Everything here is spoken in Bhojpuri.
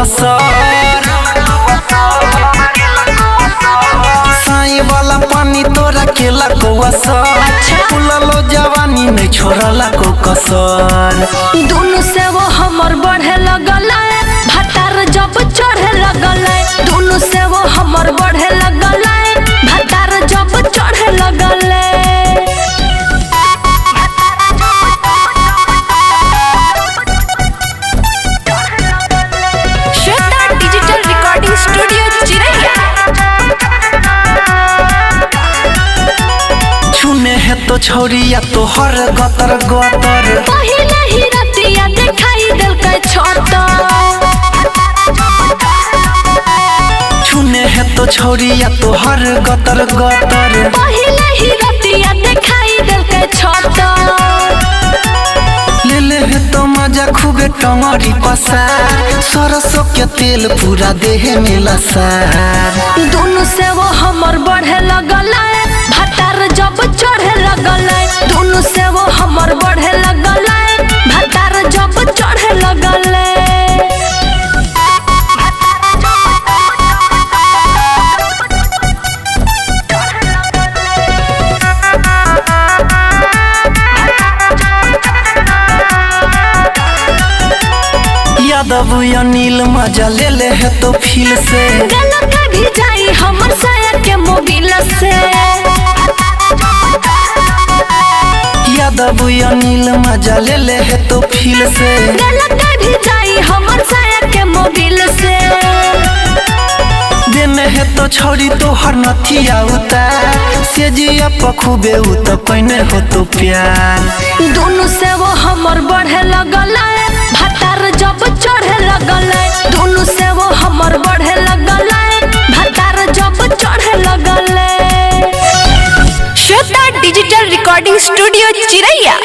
असर। साई वाला पानी तोरा केला को असर। फूललो जवानी नहीं छोड़ला को कसर। दोनों से वो हमर बढ़े लगल भतार जब चढ़े लगल। दोनों से वो हमर बढ़े लगल भतार जब चढ़े लगल। श्वेता डिजिटल रिकॉर्डिंग स्टूडियो चिरैया। छूने है तो छोरिया तो हर गतर गतर। पहिले ही रतिया दिखाई दिल के छोटा। छूने है तो छोरिया तो हर गतर गतर। पहिले ही रतिया दिखाई दिल के छोटा। ले है तो मजा खूबे टंगरी पसार। सरसों के तेल पूरा देह में लसार। दोनों से वो हमर बढ़े लगल भतार जब चढ़े लगल। दोनों से वो हमर बढ़े लगल भतार जब चढ़े लगल। यादव अनिल मजा ले है तो फील से। गल के भी जाई हमर साया के मोबिल से। यादव अनिल मजा ले है तो फील से। गल के भी जाई हमर साया के मोबिल से। देने है तो छोरी तो हर नथिया उतार। से जिया पखुबे उ तो कहने हो तो प्यार। दोनों से वो हमर बढ़े लगल भतार जब चढ़े लगल। दोनों से वो हमर बढ़े लगल भतार जब चढ़े लगल। श्वेता डिजिटल रिकॉर्डिंग स्टूडियो चिरैया।